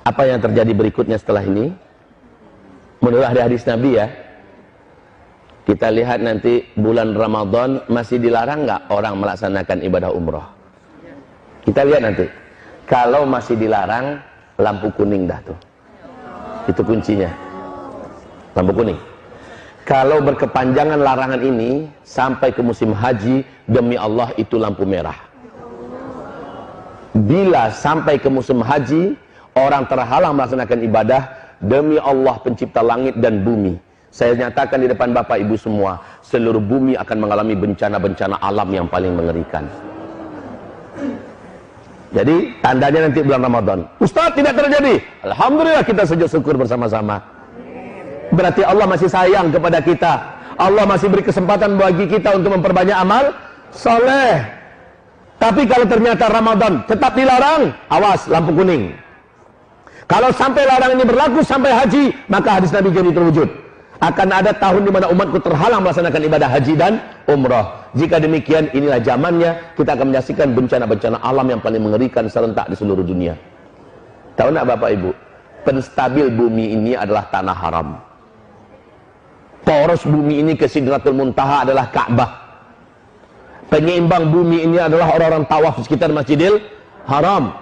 Apa yang terjadi berikutnya setelah ini? Menurut hadis Nabi ya, kita lihat nanti bulan Ramadan masih dilarang nggak orang melaksanakan ibadah umroh? Kita lihat nanti. Kalau masih dilarang, lampu kuning dah tuh. Itu kuncinya. Lampu kuning. Kalau berkepanjangan larangan ini sampai ke musim haji, demi Allah itu lampu merah. Bila sampai ke musim haji, orang terhalang melaksanakan ibadah, demi Allah pencipta langit dan bumi, saya nyatakan di depan Bapak Ibu semua, seluruh bumi akan mengalami bencana-bencana alam yang paling mengerikan. Jadi tandanya nanti bulan Ramadan. Ustaz, tidak terjadi. Alhamdulillah, kita sujud syukur bersama-sama. Berarti Allah masih sayang kepada kita. Allah masih beri kesempatan bagi kita untuk memperbanyak amal soleh. Tapi kalau ternyata Ramadan tetap dilarang, awas, lampu kuning. Kalau sampai larangan ini berlaku sampai haji, maka hadis Nabi jadi terwujud. Akan ada tahun di mana umatku terhalang melaksanakan ibadah haji dan umrah. Jika demikian, inilah zamannya kita akan menyaksikan bencana-bencana alam yang paling mengerikan serentak di seluruh dunia. Tahu nak Bapak Ibu? Penstabil bumi ini adalah tanah haram. Poros bumi ini ke Sidratul Muntaha adalah Ka'bah. Penyeimbang bumi ini adalah orang-orang tawaf di sekitar Masjidil Haram.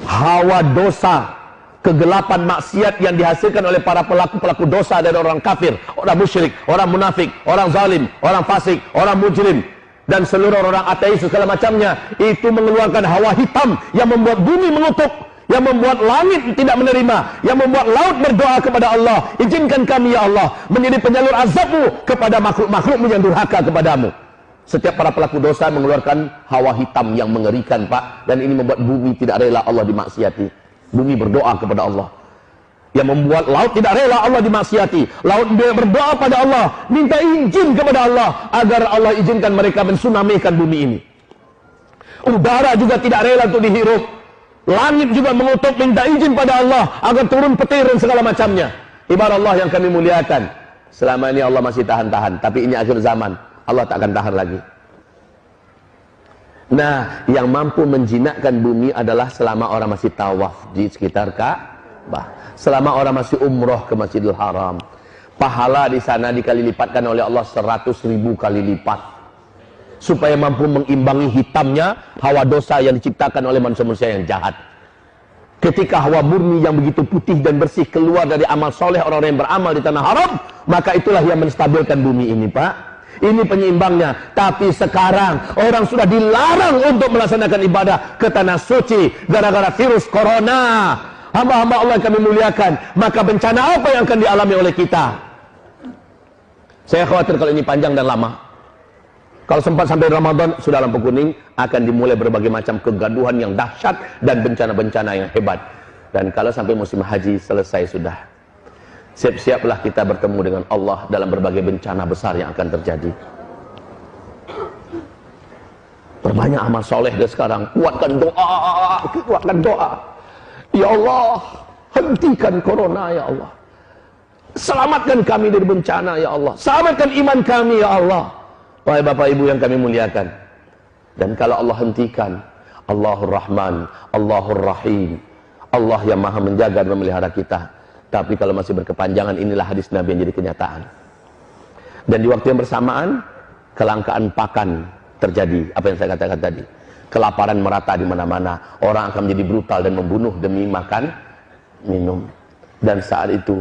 Hawa dosa, kegelapan maksiat yang dihasilkan oleh para pelaku-pelaku dosa dari orang kafir, orang musyrik, orang munafik, orang zalim, orang fasik, orang mujrim, dan seluruh orang ateis segala macamnya, itu mengeluarkan hawa hitam yang membuat bumi mengutuk, yang membuat langit tidak menerima, yang membuat laut berdoa kepada Allah, izinkan kami ya Allah menjadi penyalur azabmu kepada makhluk-makhlukmu yang durhaka kepadamu. Setiap para pelaku dosa mengeluarkan hawa hitam yang mengerikan, Pak, dan ini membuat bumi tidak rela Allah dimaksiati. Bumi berdoa kepada Allah, yang membuat laut tidak rela Allah dimaksiati. Laut berdoa pada Allah, minta izin kepada Allah agar Allah izinkan mereka mensunamikan bumi ini. Udara juga tidak rela untuk dihirup. Langit juga mengutuk, minta izin pada Allah agar turun petir dan segala macamnya. Ibarat Allah yang kami muliakan, selama ini Allah masih tahan-tahan, tapi ini akhir zaman, Allah tak akan tahan lagi. Nah, yang mampu menjinakkan bumi adalah selama orang masih tawaf di sekitar Ka'bah, selama orang masih umroh ke Masjidil Haram. Pahala di sana dikali lipatkan oleh Allah 100.000 kali lipat, supaya mampu mengimbangi hitamnya hawa dosa yang diciptakan oleh manusia-manusia yang jahat. Ketika hawa murni yang begitu putih dan bersih keluar dari amal soleh orang-orang yang beramal di tanah haram, maka itulah yang menstabilkan bumi ini, Pak. Ini penyeimbangnya. Tapi sekarang orang sudah dilarang untuk melaksanakan ibadah ke tanah suci gara-gara virus corona. Hamba-hamba Allah yang kami muliakan, maka bencana apa yang akan dialami oleh kita? Saya khawatir kalau ini panjang dan lama. Kalau sempat sampai Ramadan, sudah lampu kuning, akan dimulai berbagai macam kegaduhan yang dahsyat dan bencana-bencana yang hebat. Dan kalau sampai musim haji selesai sudah, siap-siaplah kita bertemu dengan Allah dalam berbagai bencana besar yang akan terjadi. Perbanyak amal soleh dari sekarang. Kuatkan doa. Ya Allah, hentikan corona ya Allah. Selamatkan kami dari bencana ya Allah. Selamatkan iman kami ya Allah. Wahai Bapak Ibu yang kami muliakan. Dan kalau Allah hentikan, Allahur Rahman, Allahur Rahim, Allah yang maha menjaga dan memelihara kita. Tapi kalau masih berkepanjangan, inilah hadis Nabi yang jadi kenyataan. Dan di waktu yang bersamaan, kelangkaan pakan terjadi. Apa yang saya katakan tadi, kelaparan merata di mana-mana. Orang akan menjadi brutal dan membunuh demi makan, minum. Dan saat itu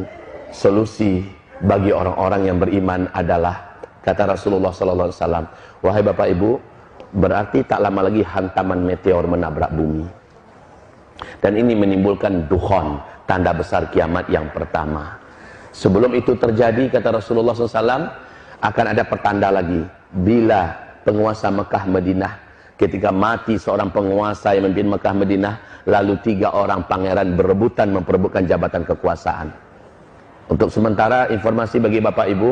solusi bagi orang-orang yang beriman adalah, kata Rasulullah SAW, wahai Bapak Ibu, berarti tak lama lagi hantaman meteor menabrak bumi. Dan ini menimbulkan dukhon, tanda besar kiamat yang pertama. Sebelum itu terjadi, kata Rasulullah SAW, akan ada pertanda lagi. Bila penguasa Mekah Madinah, ketika mati seorang penguasa yang memimpin Mekah Madinah, lalu 3 orang pangeran berebutan memperebutkan jabatan kekuasaan. Untuk sementara informasi bagi Bapak Ibu,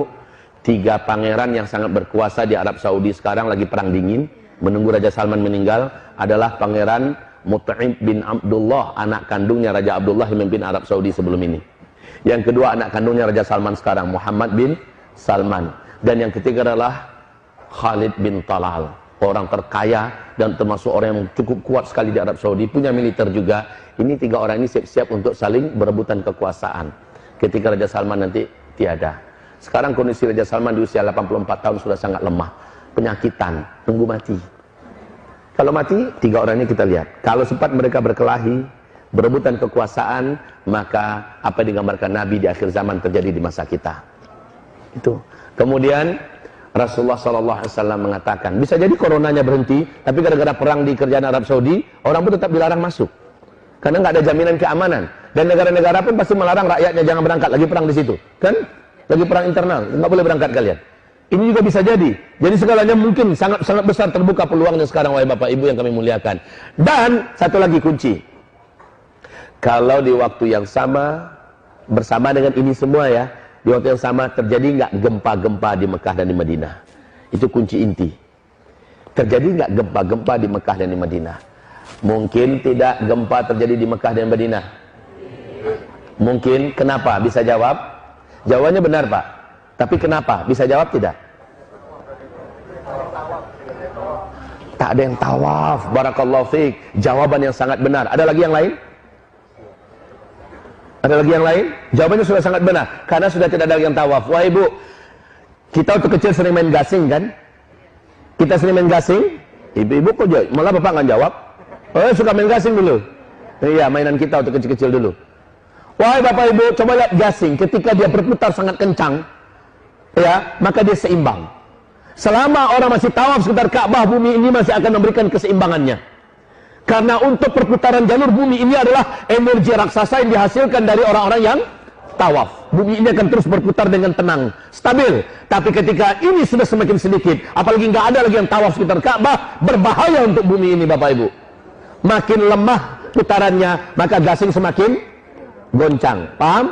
3 pangeran yang sangat berkuasa di Arab Saudi sekarang lagi perang dingin, menunggu Raja Salman meninggal, adalah Pangeran Mut'im bin Abdullah, anak kandungnya Raja Abdullah yang memimpin Arab Saudi sebelum ini. Yang kedua anak kandungnya Raja Salman sekarang, Muhammad bin Salman. Dan yang ketiga adalah Khalid bin Talal. orang terkaya dan termasuk orang yang cukup kuat sekali di Arab Saudi, punya militer juga. Ini 3 orang ini siap-siap untuk saling berebutan kekuasaan ketika Raja Salman nanti tiada. Sekarang kondisi Raja Salman di usia 84 tahun sudah sangat lemah, penyakitan, tunggu mati. Kalau mati, 3 orang ini kita lihat. Kalau sempat mereka berkelahi, berebutan kekuasaan, maka apa yang digambarkan Nabi di akhir zaman terjadi di masa kita. Itu. Kemudian Rasulullah SAW mengatakan, bisa jadi coronanya berhenti, tapi gara-gara perang di kerajaan Arab Saudi, orang pun tetap dilarang masuk. Karena nggak ada jaminan keamanan. Dan negara-negara pun pasti melarang rakyatnya jangan berangkat, lagi perang di situ. Kan? Lagi perang internal, nggak boleh berangkat kalian. Ini juga bisa jadi. Jadi segalanya mungkin sangat besar terbuka peluangnya sekarang, wahai Bapak Ibu yang kami muliakan. Dan satu lagi kunci. Kalau di waktu yang sama, bersama dengan ini semua ya, di waktu yang sama terjadi nggak gempa-gempa di Mekah dan di Madinah? Itu kunci inti. Terjadi nggak gempa-gempa di Mekah dan di Madinah? Mungkin tidak gempa terjadi di Mekah dan Madinah. Mungkin. Kenapa? Bisa jawab? Jawabannya benar, Pak. Tapi kenapa? Bisa jawab tidak? Tak ada yang tawaf. Barakallahu fiik. Jawaban yang sangat benar. Ada lagi yang lain? Ada lagi yang lain? Jawabannya sudah sangat benar. Karena sudah tidak ada yang tawaf. Wah Ibu, kita waktu kecil sering main gasing kan? Kita sering main gasing. Ibu-ibu kok jawab? Malah Bapak nggak jawab. Oh, suka main gasing dulu. Iya, mainan kita waktu kecil-kecil dulu. Wahai Bapak Ibu, coba lihat gasing. Ketika dia berputar sangat kencang, ya, maka dia seimbang. Selama orang masih tawaf sekitar Ka'bah, bumi ini masih akan memberikan keseimbangannya. Karena untuk perputaran jalur bumi ini adalah energi raksasa yang dihasilkan dari orang-orang yang tawaf. Bumi ini akan terus berputar dengan tenang, stabil. Tapi ketika ini sudah semakin sedikit, apalagi nggak ada lagi yang tawaf sekitar Ka'bah, berbahaya untuk bumi ini, Bapak Ibu. Makin lemah putarannya, maka gasing semakin goncang. Paham?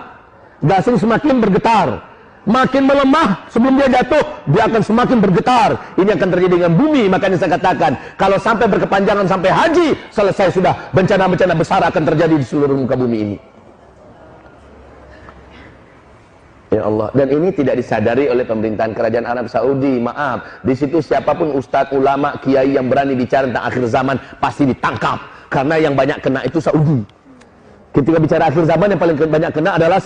Gasing semakin bergetar. Makin melemah sebelum dia jatuh, dia akan semakin bergetar. Ini akan terjadi dengan bumi. Makanya saya katakan, kalau sampai berkepanjangan sampai haji, selesai sudah, bencana-bencana besar akan terjadi di seluruh muka bumi ini. Ya Allah. Dan ini tidak disadari oleh pemerintahan kerajaan Arab Saudi. Maaf, di situ siapapun ustadz, ulama, kiai yang berani bicara tentang akhir zaman pasti ditangkap. Karena yang banyak kena itu Saudi. Ketika bicara akhir zaman, yang paling banyak kena adalah